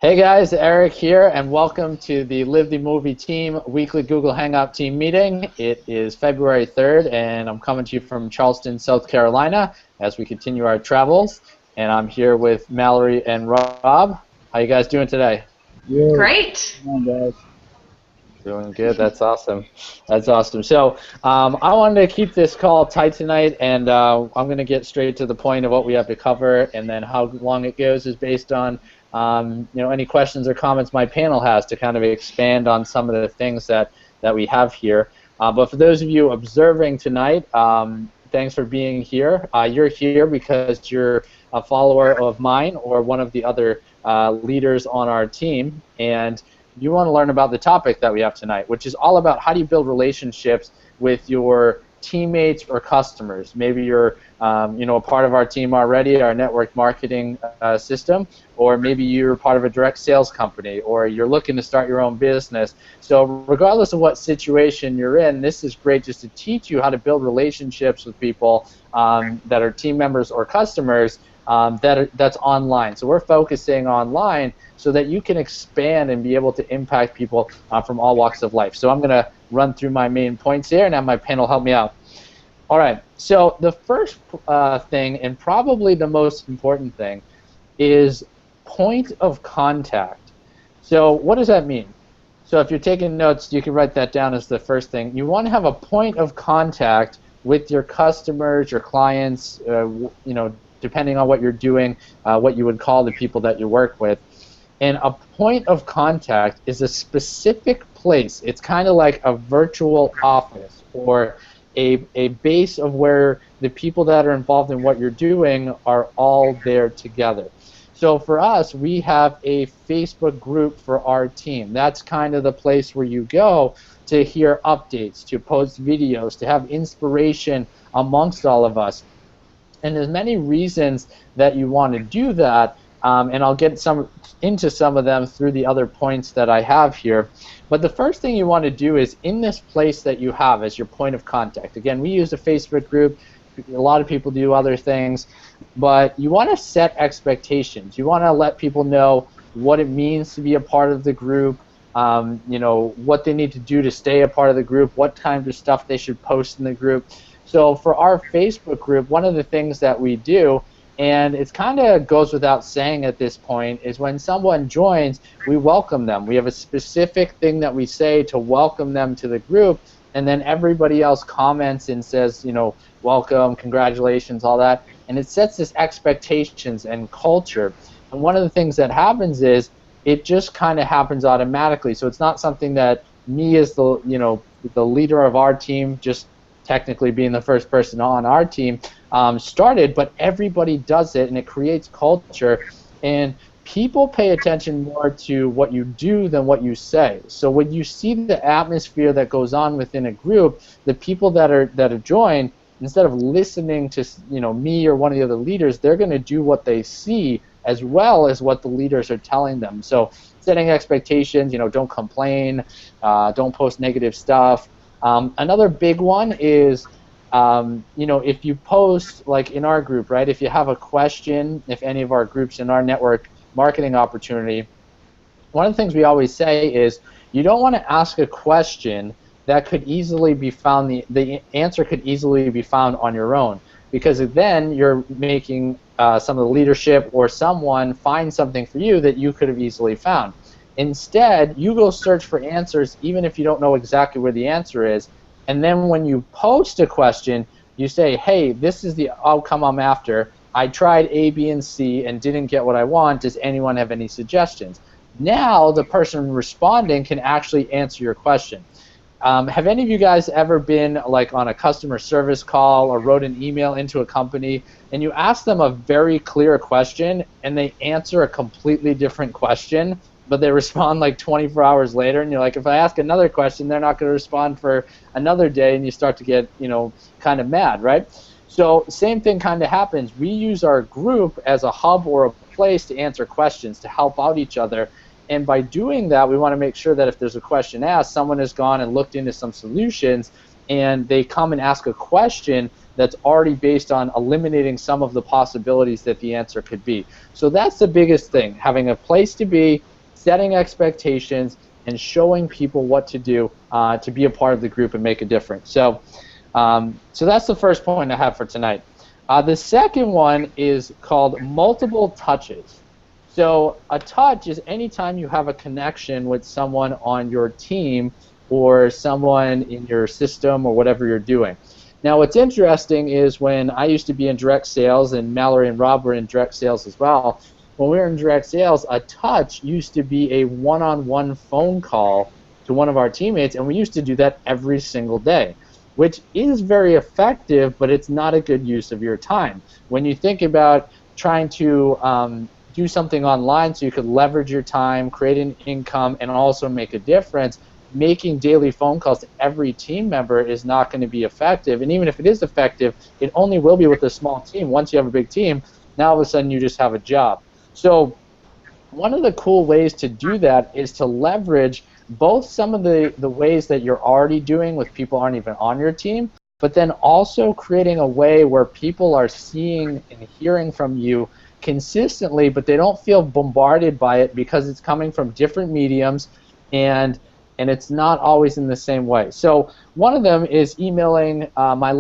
Hey guys, Eric here, and welcome to the Live the Movie Team weekly Google Hangout team meeting. It is February 3rd, and I'm coming to you from Charleston, South Carolina, as we continue our travels. And I'm here with Mallory and Rob. How you guys doing today? Good. Great. Come on, guys. Doing good. That's awesome. That's awesome. So I wanted to keep this call tight tonight, and I'm going to get straight to the point of what we have to cover, and then how long it goes is based on any questions or comments my panel has to kind of expand on some of the things that we have here. But for those of you observing tonight, thanks for being here. You're here because you're a follower of mine or one of the other leaders on our team, and you want to learn about the topic that we have tonight, which is all about how do you build relationships with your teammates or customers. Maybe you're a part of our team already, our network marketing system, or maybe you're part of a direct sales company, or you're looking to start your own business. So regardless of what situation you're in, this is great just to teach you how to build relationships with people that are team members or customers that's online. So we're focusing online so that you can expand and be able to impact people from all walks of life. So I'm going to run through my main points here and have my panel help me out. All right, so the first thing, and probably the most important thing, is point of contact. So what does that mean? So if you're taking notes, you can write that down as the first thing. You want to have a point of contact with your customers, your clients, depending on what you're doing, what you would call the people that you work with. And a point of contact is a specific place. It's kind of like a virtual office or a base of where the people that are involved in what you're doing are all there together. So for us, we have a Facebook group for our team. That's kind of the place where you go to hear updates, to post videos, to have inspiration amongst all of us. And there's many reasons that you want to do that, and I'll get into some of them through the other points that I have here. But the first thing you want to do is in this place that you have as your point of contact. Again, we use a Facebook group. A lot of people do other things, but you want to set expectations. You want to let people know what it means to be a part of the group, what they need to do to stay a part of the group, what kind of stuff they should post in the group. So for our Facebook group, one of the things that we do, and it kind of goes without saying at this point, is when someone joins, we welcome them. We have a specific thing that we say to welcome them to the group, and then everybody else comments and says, welcome, congratulations, all that. And it sets this expectations and culture. And one of the things that happens is it just kind of happens automatically. So it's not something that me as the leader of our team, just technically being the first person on our team, started, but everybody does it, and it creates culture. And people pay attention more to what you do than what you say. So when you see the atmosphere that goes on within a group, the people that are joined, instead of listening to me or one of the other leaders, they're going to do what they see as well as what the leaders are telling them. So setting expectations, don't complain, don't post negative stuff. Another big one is, if you post, like in our group, right, if you have a question, if any of our groups in our network marketing opportunity, one of the things we always say is you don't want to ask a question that could easily be found, the answer could easily be found on your own, because then you're making some of the leadership or someone find something for you that you could have easily found. Instead, you go search for answers even if you don't know exactly where the answer is, and then when you post a question, you say, hey, this is the outcome I'm after. I tried A, B, and C and didn't get what I want. Does anyone have any suggestions? Now the person responding can actually answer your question. Have any of you guys ever been like on a customer service call or wrote an email into a company and you ask them a very clear question and they answer a completely different question, but they respond like 24 hours later, and you're like, if I ask another question, they're not going to respond for another day, and you start to get, kind of mad, right? So same thing kind of happens. We use our group as a hub or a place to answer questions, to help out each other. And by doing that, we want to make sure that if there's a question asked, someone has gone and looked into some solutions and they come and ask a question that's already based on eliminating some of the possibilities that the answer could be. So that's the biggest thing, having a place to be, setting expectations, and showing people what to do to be a part of the group and make a difference. So that's the first point I have for tonight. The second one is called multiple touches. So a touch is anytime you have a connection with someone on your team or someone in your system or whatever you're doing. Now what's interesting is when I used to be in direct sales, and Mallory and Rob were in direct sales as well, when we were in direct sales, a touch used to be a one-on-one phone call to one of our teammates, and we used to do that every single day, which is very effective, but it's not a good use of your time. When you think about trying to do something online so you could leverage your time, create an income, and also make a difference, making daily phone calls to every team member is not going to be effective. And even if it is effective, it only will be with a small team. Once you have a big team, now all of a sudden you just have a job. So one of the cool ways to do that is to leverage both some of the ways that you're already doing with people aren't even on your team, but then also creating a way where people are seeing and hearing from you consistently, but they don't feel bombarded by it because it's coming from different mediums, and it's not always in the same way. So one of them is emailing my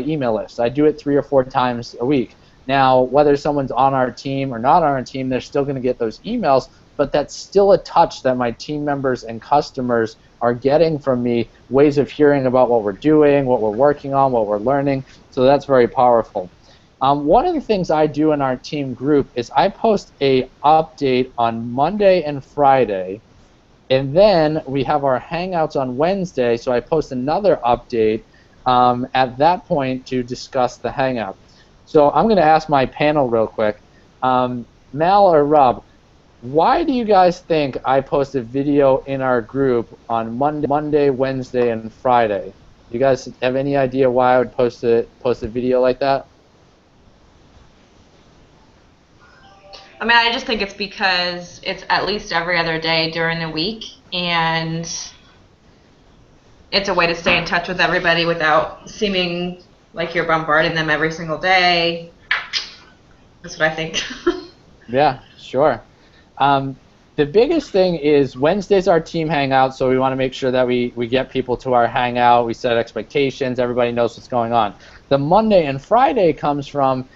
email list. I do it 3 or 4 times a week. Now, whether someone's on our team or not on our team, they're still going to get those emails, but that's still a touch that my team members and customers are getting from me, ways of hearing about what we're doing, what we're working on, what we're learning. So that's very powerful. One of the things I do in our team group is I post a update on Monday and Friday, and then we have our Hangouts on Wednesday, so I post another update at that point to discuss the Hangout. So I'm going to ask my panel real quick. Mal or Rob, why do you guys think I post a video in our group on Monday, Wednesday, and Friday? You guys have any idea why I would post a video like that? I mean, I just think it's because it's at least every other day during the week, and it's a way to stay in touch with everybody without seeming like you're bombarding them every single day. That's what I think. Yeah, sure. The biggest thing is Wednesday's our team hangout, so we want to make sure that we get people to our hangout, we set expectations, everybody knows what's going on. The Monday and Friday comes from,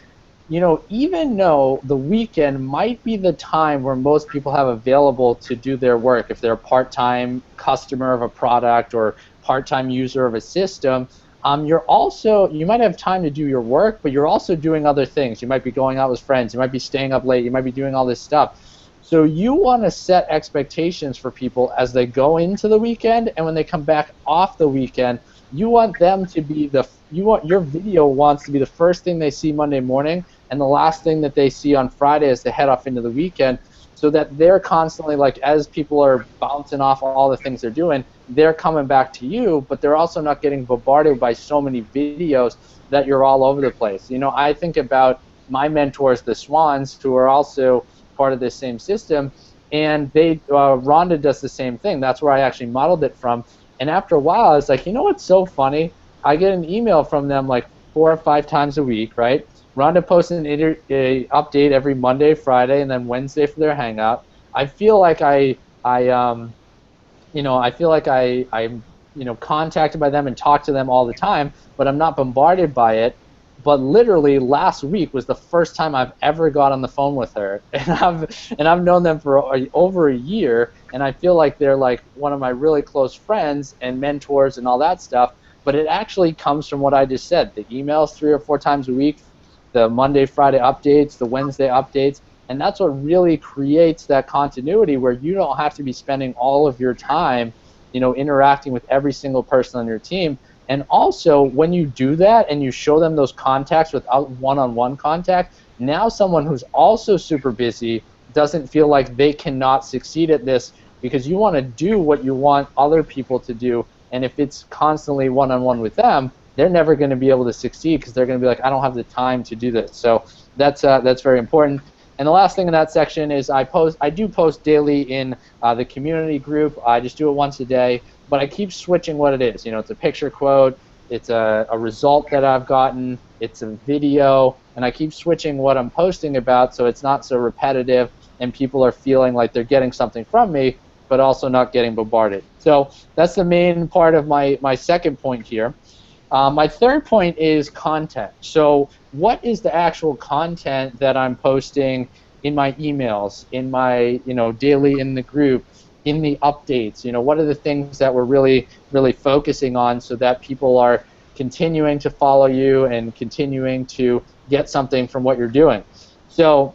even though the weekend might be the time where most people have available to do their work, if they're a part-time customer of a product or part-time user of a system, you might have time to do your work, but you're also doing other things. You might be going out with friends, you might be staying up late, you might be doing all this stuff. So you want to set expectations for people as they go into the weekend, and when they come back off the weekend, you want them to be your video wants to be the first thing they see Monday morning and the last thing that they see on Friday as they head off into the weekend, so that they're constantly, like, as people are bouncing off all the things they're doing, they're coming back to you, but they're also not getting bombarded by so many videos that you're all over the place. I think about my mentors, the Swans, who are also part of this same system, and Rhonda does the same thing. That's where I actually modeled it from. And after a while, I was like, what's so funny? I get an email from them like 4 or 5 times a week, right? Rhonda posts an update every Monday, Friday, and then Wednesday for their hangout. I feel like I'm contacted by them and talk to them all the time, but I'm not bombarded by it. But literally last week was the first time I've ever got on the phone with her, and I've known them for over a year, and I feel like they're like one of my really close friends and mentors and all that stuff. But it actually comes from what I just said: the emails 3 or 4 times a week, the Monday, Friday updates, the Wednesday updates, and that's what really creates that continuity where you don't have to be spending all of your time, interacting with every single person on your team. And also, when you do that and you show them those contacts without one-on-one contact, now someone who's also super busy doesn't feel like they cannot succeed at this, because you want to do what you want other people to do. And if it's constantly one-on-one with them, they're never going to be able to succeed because they're going to be like, I don't have the time to do this. So that's very important. And the last thing in that section is I do post daily in the community group. I just do it once a day, but I keep switching what it is. It's a picture quote, it's a result that I've gotten, it's a video, and I keep switching what I'm posting about so it's not so repetitive and people are feeling like they're getting something from me, but also not getting bombarded. So that's the main part of my second point here. My third point is content. So what is the actual content that I'm posting in my emails, in my daily in the group, in the updates? What are the things that we're really focusing on so that people are continuing to follow you and continuing to get something from what you're doing? So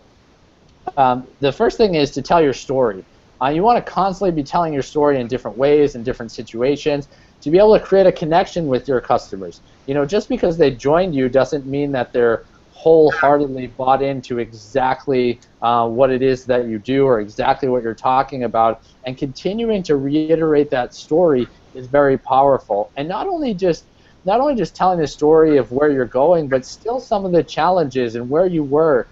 the first thing is to tell your story. You want to constantly be telling your story in different ways, in different situations, to be able to create a connection with your customers. Just because they joined you doesn't mean that they're wholeheartedly bought into exactly what it is that you do or exactly what you're talking about. And continuing to reiterate that story is very powerful. And not only just telling the story of where you're going, but still some of the challenges and where you were.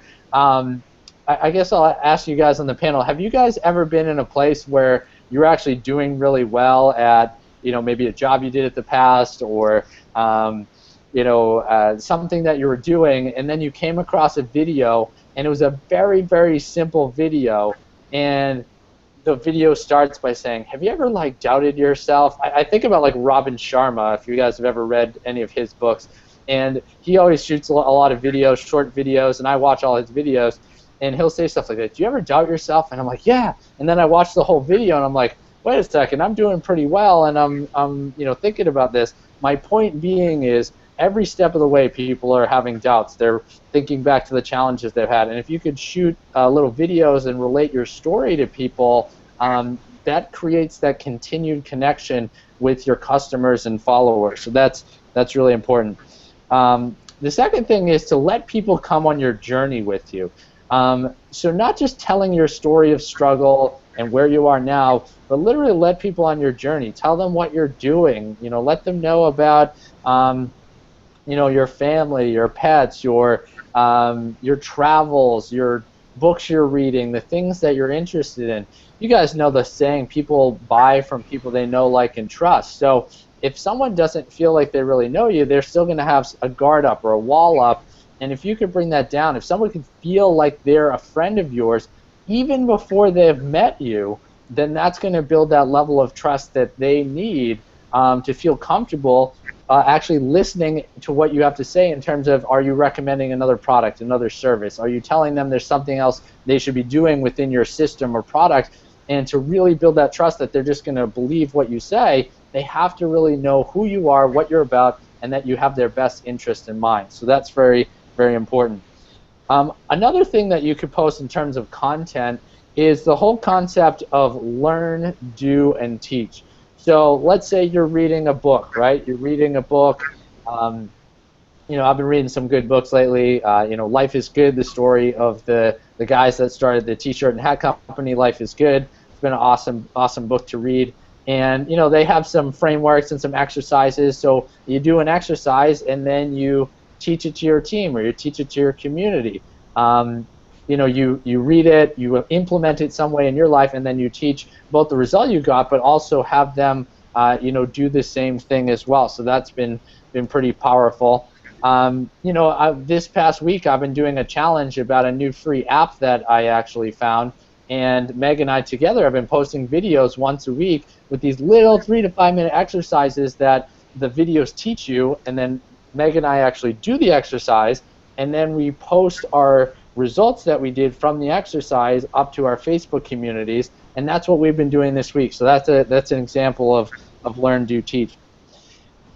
I guess I'll ask you guys on the panel, have you guys ever been in a place where you're actually doing really well at, maybe a job you did at the past, or something that you were doing, and then you came across a video, and it was a very, very simple video, and the video starts by saying, have you ever doubted yourself? I think about Robin Sharma, if you guys have ever read any of his books, and he always shoots a lot of videos, short videos, and I watch all his videos, and he'll say stuff like that. Do you ever doubt yourself? And I'm like, yeah. And then I watch the whole video, and I'm like, wait a second, I'm doing pretty well, and I'm thinking about this. My point being is, every step of the way, people are having doubts. They're thinking back to the challenges they've had. And if you could shoot little videos and relate your story to people, that creates that continued connection with your customers and followers. So that's really important. The second thing is to let people come on your journey with you. So not just telling your story of struggle and where you are now, but literally let people on your journey. Tell them what you're doing. Let them know about your family, your pets, your travels, your books you're reading, the things that you're interested in. You guys know the saying, people buy from people they know, like, and trust. So if someone doesn't feel like they really know you, they're still going to have a guard up or a wall up. And if you could bring that down, if someone could feel like they're a friend of yours, even before they've met you, then that's going to build that level of trust that they need to feel comfortable actually listening to what you have to say in terms of, are you recommending another product, another service? Are you telling them there's something else they should be doing within your system or product? And to really build that trust that they're just going to believe what you say, they have to really know who you are, what you're about, and that you have their best interest in mind. So that's very, very important. Another thing that you could post in terms of content is the whole concept of learn, do, and teach. So let's say you're reading a book, right? You're reading a book. I've been reading some good books lately. Life is Good, the story of the guys that started the T-shirt and hat company, Life is Good. It's been an awesome book to read. And, they have some frameworks and some exercises. So you do an exercise, and then you teach it to your team, or you teach it to your community. You read it, you implement it some way in your life, and then you teach both the result you got, but also have them, do the same thing as well. So that's been pretty powerful. This past week I've been doing a challenge about a new free app that I actually found, and Meg and I together have been posting videos once a week with these little 3 to 5 minute exercises that the videos teach you, and then Meg and I actually do the exercise, and then we post our results that we did from the exercise up to our Facebook communities, and that's what we've been doing this week. So that's an example of learn, do, teach.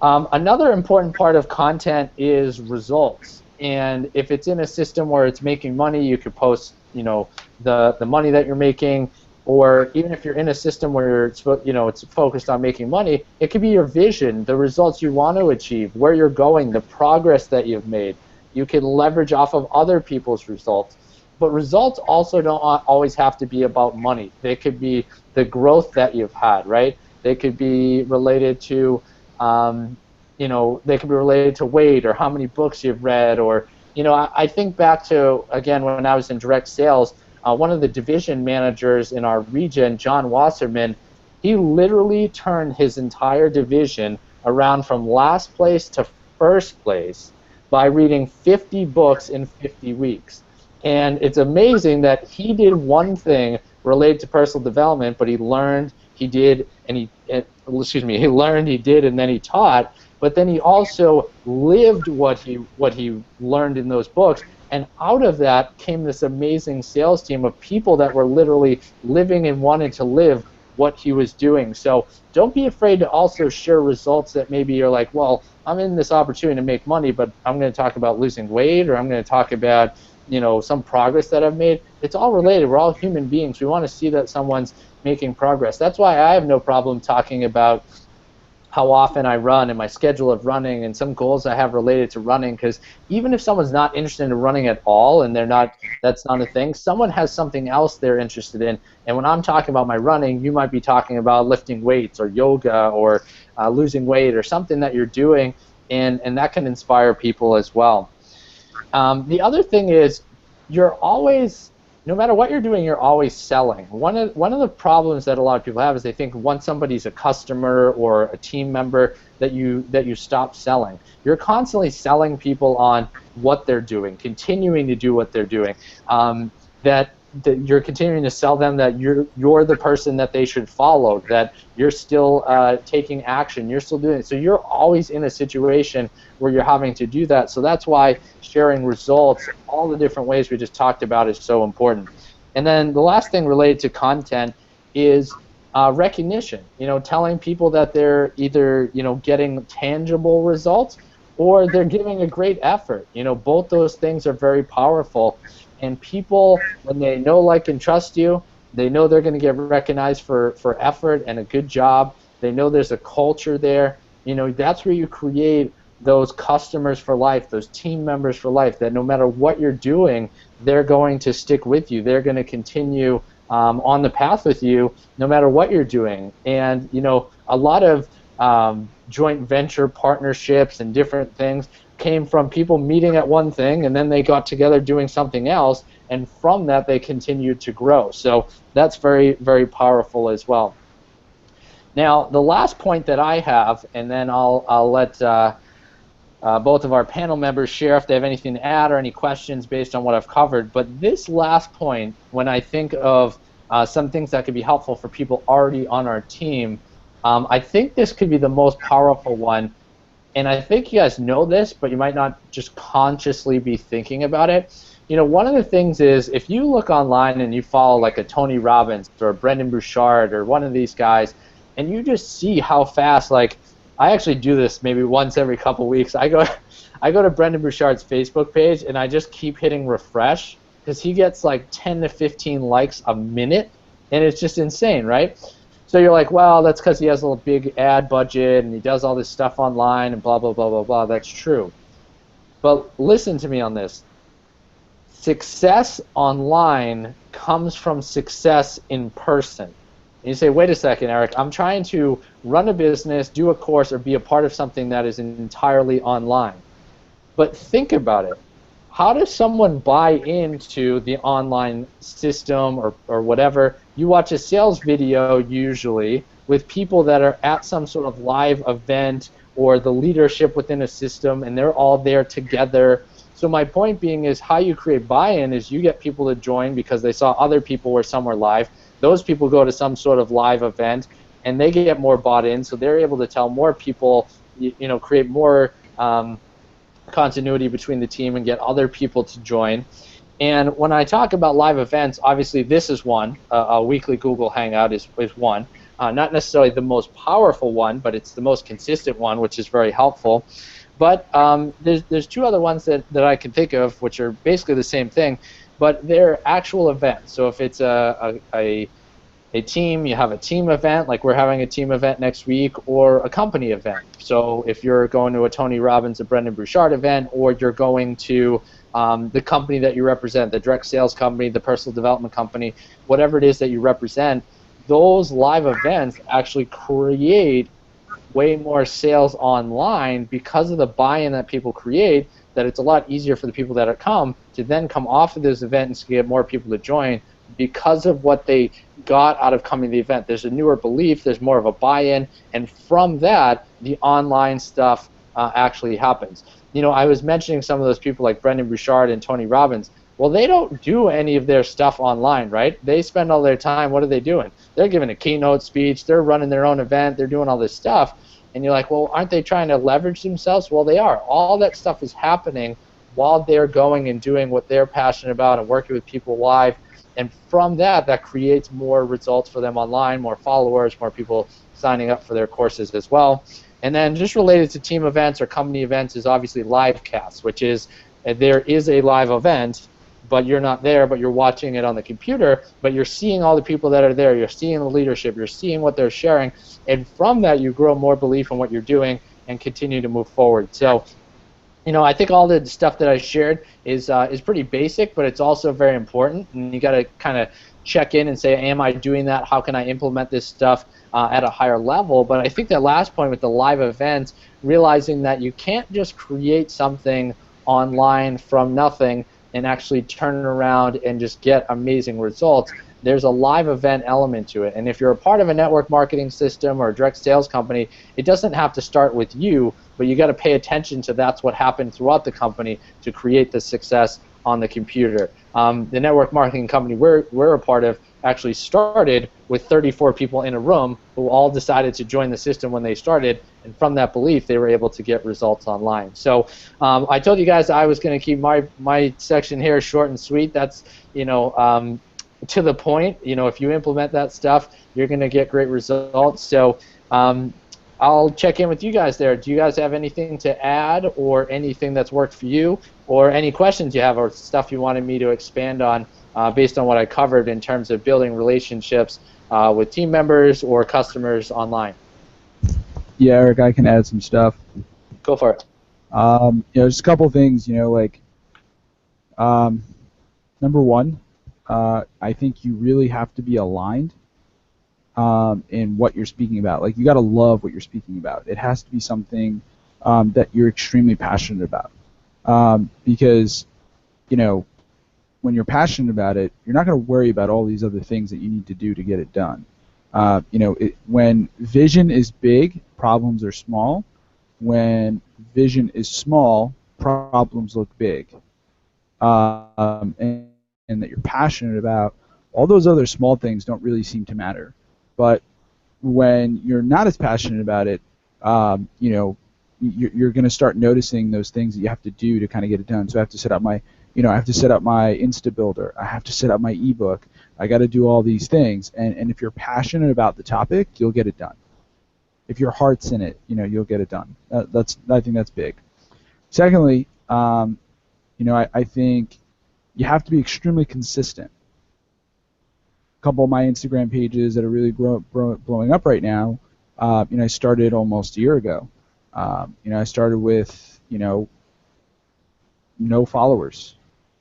Another important part of content is results, and if it's in a system where it's making money, you could post the money that you're making, or even if you're in a system where it's focused on making money, it could be your vision, the results you want to achieve, where you're going, the progress that you've made. You can leverage off of other people's results. But results also don't always have to be about money. They could be the growth that you've had, right? They could be related to, they could be related to weight, or how many books you've read, or I think back to, again, when I was in direct sales, one of the division managers in our region, John Wasserman, he literally turned his entire division around from last place to first place by reading 50 books in 50 weeks. And it's amazing that he did one thing related to personal development, but he learned, he did, and he learned, he did, and then he taught. But then he also lived what he learned in those books, and out of that came this amazing sales team of people that were literally living and wanted to live what he was doing. So don't be afraid to also share results that maybe you're like, well, I'm in this opportunity to make money, but I'm going to talk about losing weight, or I'm going to talk about some progress that I've made. It's all related. We're all human beings. We want to see that someone's making progress. That's why I have no problem talking about how often I run and my schedule of running and some goals I have related to running, because even if someone's not interested in running at all and that's not a thing, someone has something else they're interested in. And when I'm talking about my running, you might be talking about lifting weights or yoga or losing weight or something that you're doing, and that can inspire people as well. The other thing is, you're always, no matter what you're doing, you're always selling. One of the problems that a lot of people have is they think once somebody's a customer or a team member that you stop selling. You're constantly selling people on what they're doing, continuing to do what they're doing. That you're continuing to sell them that you're the person that they should follow, that you're still taking action, you're still doing it. So you're always in a situation where you're having to do that. So that's why sharing results, all the different ways we just talked about, is so important. And then the last thing related to content is recognition. Telling people that they're either getting tangible results or they're giving a great effort. Both those things are very powerful. And people, when they know, like, and trust you, they know they're going to get recognized for effort and a good job. They know there's a culture there. That's where you create those customers for life, those team members for life, that no matter what you're doing, they're going to stick with you. They're going to continue on the path with you no matter what you're doing. And, a lot of joint venture partnerships and different things came from people meeting at one thing and then they got together doing something else, and from that they continued to grow. So that's very, very powerful as well. Now, the last point that I have, and then I'll let both of our panel members share if they have anything to add or any questions based on what I've covered. But this last point, when I think of some things that could be helpful for people already on our team, I think this could be the most powerful one. And I think you guys know this, but you might not just consciously be thinking about it. One of the things is, if you look online and you follow like a Tony Robbins or a Brendon Burchard or one of these guys, and you just see how fast, like, I actually do this maybe once every couple weeks. I go to Brendon Burchard's Facebook page and I just keep hitting refresh, because he gets like 10 to 15 likes a minute, and it's just insane, right? So you're like, well, that's because he has a little big ad budget and he does all this stuff online and blah, blah, blah, blah, blah. That's true. But listen to me on this. Success online comes from success in person. And you say, wait a second, Eric, I'm trying to run a business, do a course, or be a part of something that is entirely online. But think about it. How does someone buy into the online system or whatever? You watch a sales video usually with people that are at some sort of live event or the leadership within a system, and they're all there together. So my point being is, how you create buy-in is you get people to join because they saw other people were somewhere live. Those people go to some sort of live event, and they get more bought in, so they're able to tell more people, create more continuity between the team and get other people to join. And when I talk about live events, obviously this is one. A weekly Google Hangout is one. Not necessarily the most powerful one, but it's the most consistent one, which is very helpful. But there's two other ones that I can think of, which are basically the same thing, but they're actual events. So if it's a team, you have a team event, like we're having a team event next week, or a company event. So if you're going to a Tony Robbins, a Brendon Burchard event, or you're going to the company that you represent, the direct sales company, the personal development company, whatever it is that you represent, those live events actually create way more sales online because of the buy-in that people create, that it's a lot easier for the people that have come to then come off of this event and get more people to join because of what they got out of coming to the event. There's a newer belief, there's more of a buy-in, and from that, the online stuff actually happens. You know, I was mentioning some of those people like Brendan Bouchard and Tony Robbins. Well, they don't do any of their stuff online, right? They spend all their time, what are they doing? They're giving a keynote speech, they're running their own event, they're doing all this stuff. And you're like, well, aren't they trying to leverage themselves? Well, they are. All that stuff is happening while they're going and doing what they're passionate about and working with people live. And from that, that creates more results for them online, more followers, more people signing up for their courses as well. And then just related to team events or company events is obviously live casts, which is there is a live event, but you're not there, but you're watching it on the computer, but you're seeing all the people that are there, you're seeing the leadership, you're seeing what they're sharing, and from that you grow more belief in what you're doing and continue to move forward. So, you know, I think all the stuff that I shared is pretty basic, but it's also very important, and you got to kind of check in and say, am I doing that? How can I implement this stuff at a higher level? But I think that last point with the live events, realizing that you can't just create something online from nothing and actually turn it around and just get amazing results. There's a live event element to it. And if you're a part of a network marketing system or a direct sales company, it doesn't have to start with you, but you got to pay attention to that's what happened throughout the company to create the success on the computer. The network marketing company we're a part of actually started with 34 people in a room who all decided to join the system when they started, and from that belief they were able to get results online. So I told you guys I was going to keep my section here short and sweet. That's, you know, to the point. You know, if you implement that stuff, you're going to get great results. So I'll check in with you guys there. Do you guys have anything to add or anything that's worked for you, or any questions you have or stuff you wanted me to expand on based on what I covered in terms of building relationships with team members or customers online? Yeah, Eric, I can add some stuff. Go for it. You know, just a couple things. You know, like number one, I think you really have to be aligned in what you're speaking about. Like, you got to love what you're speaking about. It has to be something that you're extremely passionate about. Because, you know, when you're passionate about it, you're not going to worry about all these other things that you need to do to get it done. You know, when vision is big, problems are small. When vision is small, problems look big. And that you're passionate about, all those other small things don't really seem to matter. But when you're not as passionate about it, you know, you're going to start noticing those things that you have to do to kind of get it done. So I have to set up my, you know, I have to set up my Insta Builder. I have to set up my ebook. I got to do all these things. And if you're passionate about the topic, you'll get it done. If your heart's in it, you know, you'll get it done. I think that's big. Secondly, you know, I think you have to be extremely consistent. A couple of my Instagram pages that are really blowing up right now, you know, I started almost a year ago. You know, I started with, you know, no followers.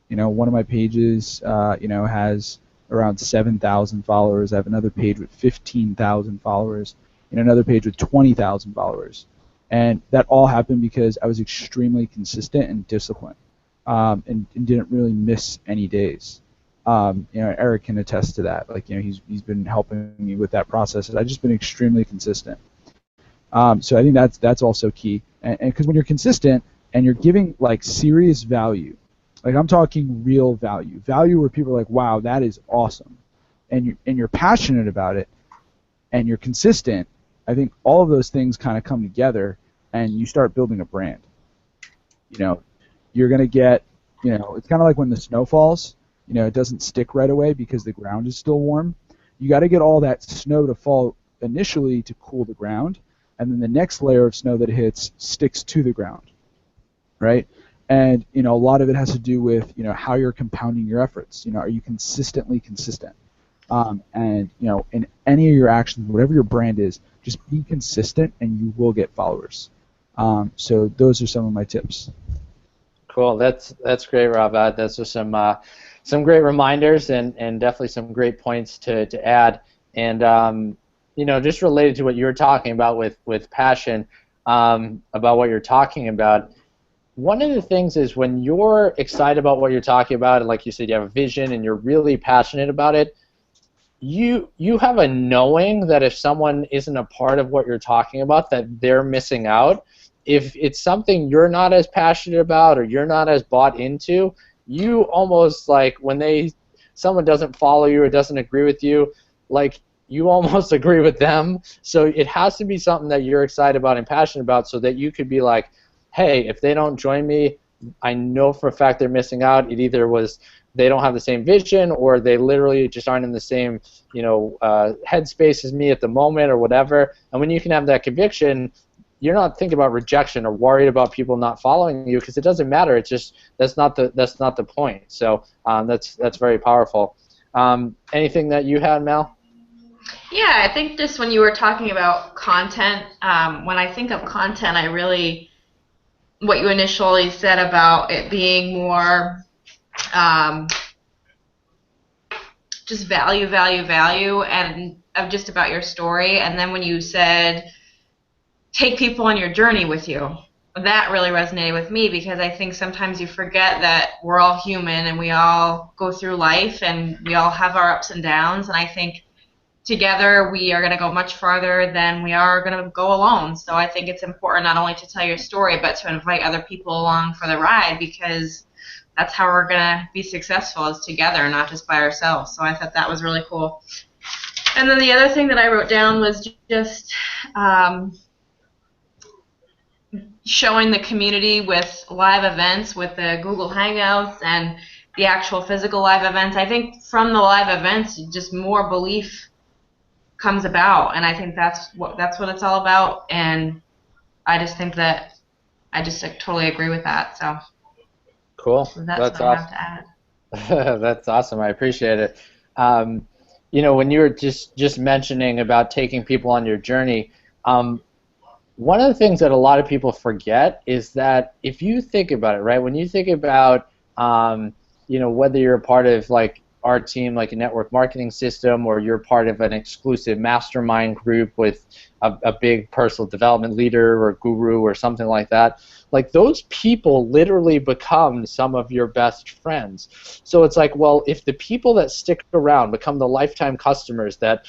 You know, one of my pages, you know, has around 7,000 followers. I have another page with 15,000 followers, and another page with 20,000 followers. And that all happened because I was extremely consistent and disciplined, and didn't really miss any days. You know, Eric can attest to that. Like, you know, he's been helping me with that process. I've just been extremely consistent. So I think that's also key. And because when you're consistent and you're giving like serious value, like I'm talking real value where people are like, wow, that is awesome, and you're passionate about it, and you're consistent, I think all of those things kind of come together, and you start building a brand. You know, you're gonna get, you know, it's kind of like when the snow falls. You know, it doesn't stick right away because the ground is still warm. You got to get all that snow to fall initially to cool the ground, and then the next layer of snow that hits sticks to the ground, right? And, you know, a lot of it has to do with, you know, how you're compounding your efforts. You know, are you consistently consistent? And, you know, in any of your actions, whatever your brand is, just be consistent and you will get followers. So those are some of my tips. Cool. That's great, Rob. Those are some great reminders and definitely some great points to add. And you know, just related to what you were talking about with passion, about what you're talking about, one of the things is when you're excited about what you're talking about, and like you said, you have a vision and you're really passionate about it, you have a knowing that if someone isn't a part of what you're talking about, that they're missing out. If it's something you're not as passionate about or you're not as bought into, you almost like when someone doesn't follow you or doesn't agree with you, like you almost agree with them. So it has to be something that you're excited about and passionate about, so that you could be like, hey, if they don't join me, I know for a fact they're missing out. It either was they don't have the same vision, or they literally just aren't in the same, headspace as me at the moment, or whatever. And when you can have that conviction, you're not thinking about rejection or worried about people not following you, because it doesn't matter. It's just that's not the point. So that's very powerful. Anything that you had, Mel? Yeah, I think just when you were talking about content, when I think of content, I really, what you initially said about it being more just value, and of just about your story. And then when you said take people on your journey with you, that really resonated with me, because I think sometimes you forget that we're all human and we all go through life and we all have our ups and downs. And I think together we are going to go much farther than we are going to go alone. So I think it's important not only to tell your story, but to invite other people along for the ride, because that's how we're going to be successful, is together, not just by ourselves. So I thought that was really cool. And then the other thing that I wrote down was just showing the community with live events, with the Google Hangouts and the actual physical live events. I think from the live events, just more belief comes about, and I think that's what it's all about. And I just think that I just totally agree with that. So Cool. that's That's what I awesome. have to add. That's awesome. I appreciate it. When you were just mentioning about taking people on your journey, one of the things that a lot of people forget is that if you think about it, right, when you think about, whether you're a part of like our team, like a network marketing system, or you're part of an exclusive mastermind group with a big personal development leader or guru or something like that, like those people literally become some of your best friends. So it's like, well, if the people that stick around become the lifetime customers that,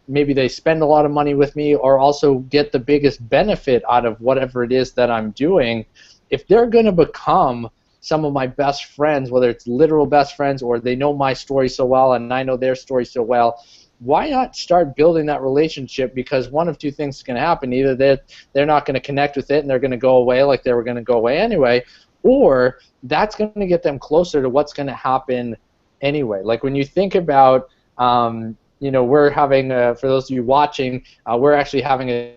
maybe they spend a lot of money with me or also get the biggest benefit out of whatever it is that I'm doing, if they're going to become some of my best friends, whether it's literal best friends or they know my story so well and I know their story so well, why not start building that relationship? Because one of two things is going to happen. Either they're not going to connect with it and they're going to go away like they were going to go away anyway, or that's going to get them closer to what's going to happen anyway. Like when you think about, we're having, for those of you watching, we're actually having a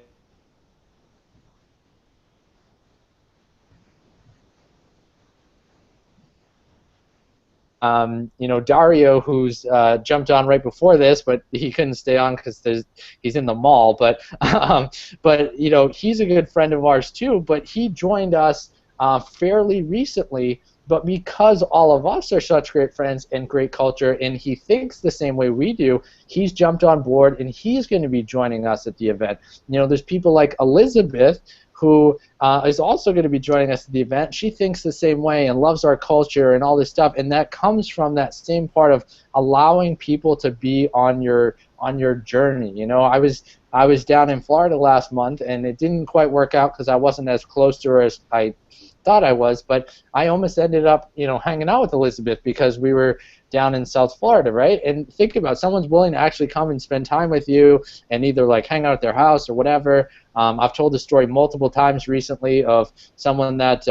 Dario, who's jumped on right before this, but he couldn't stay on because he's in the mall. But he's a good friend of ours too. But he joined us fairly recently. But because all of us are such great friends and great culture, and he thinks the same way we do, he's jumped on board and he's going to be joining us at the event. There's people like Elizabeth, who is also going to be joining us at the event. She thinks the same way and loves our culture and all this stuff, and that comes from that same part of allowing people to be on your journey. I was down in Florida last month, and it didn't quite work out because I wasn't as close to her as I thought I was, but I almost ended up, hanging out with Elizabeth because we were down in South Florida, right? And think about it, someone's willing to actually come and spend time with you and either like hang out at their house or whatever. I've told the story multiple times recently of someone that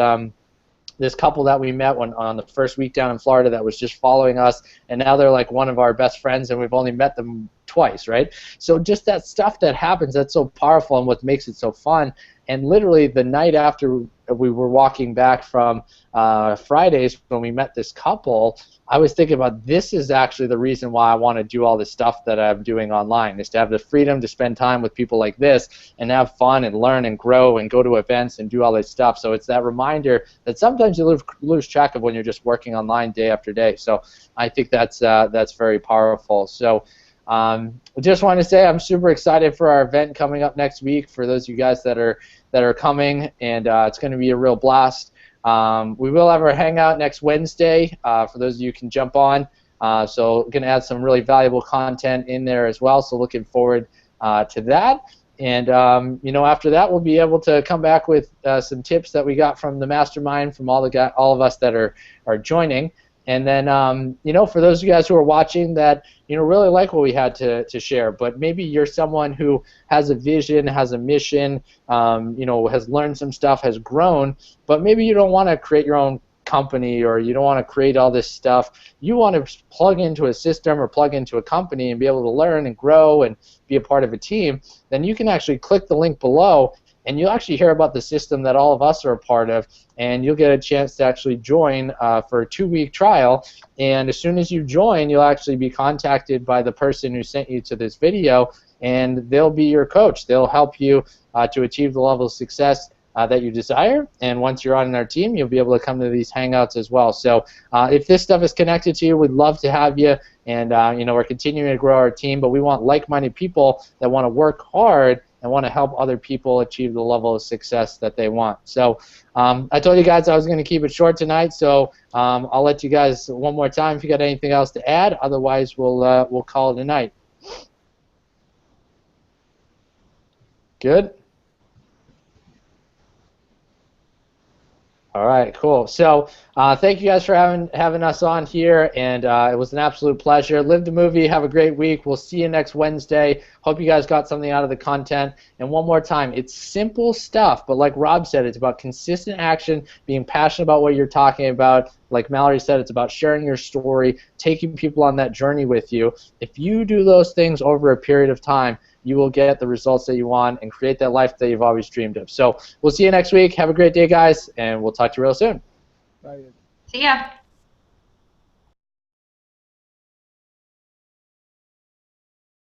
this couple that we met on the first week down in Florida that was just following us, and now they're like one of our best friends, and we've only met them twice, right? So just that stuff that happens, that's so powerful and what makes it so fun. And literally the night after we were walking back from Fridays when we met this couple, I was thinking about this is actually the reason why I want to do all this stuff that I'm doing online, is to have the freedom to spend time with people like this and have fun and learn and grow and go to events and do all this stuff. So it's that reminder that sometimes you lose track of when you're just working online day after day. So I think that's very powerful. So I just want to say I'm super excited for our event coming up next week. For those of you guys that are coming, and it's going to be a real blast. We will have our Hangout next Wednesday for those of you who can jump on. So going to add some really valuable content in there as well. So looking forward to that. And after that, we'll be able to come back with some tips that we got from the mastermind from all of us that are joining. And then, for those of you guys who are watching that, really like what we had to share, but maybe you're someone who has a vision, has a mission, has learned some stuff, has grown, but maybe you don't want to create your own company or you don't want to create all this stuff. You want to plug into a system or plug into a company and be able to learn and grow and be a part of a team, then you can actually click the link below and you'll actually hear about the system that all of us are a part of, and you'll get a chance to actually join for a 2-week trial. And as soon as you join, you'll actually be contacted by the person who sent you to this video, and they'll be your coach. They'll help you to achieve the level of success that you desire, and once you're on our team, you'll be able to come to these Hangouts as well. So if this stuff is connected to you, we'd love to have you, and we're continuing to grow our team, but we want like-minded people that want to work hard and want to help other people achieve the level of success that they want. So I told you guys I was going to keep it short tonight, so I'll let you guys one more time if you got anything else to add. Otherwise, we'll call it a night. Good? All right, cool. So thank you guys for having us on here, and it was an absolute pleasure. Live the movie. Have a great week. We'll see you next Wednesday. Hope you guys got something out of the content. And one more time, it's simple stuff, but like Rob said, it's about consistent action, being passionate about what you're talking about. Like Mallory said, it's about sharing your story, taking people on that journey with you. If you do those things over a period of time, you will get the results that you want and create that life that you've always dreamed of. So we'll see you next week. Have a great day, guys, and we'll talk to you real soon. Bye. See ya.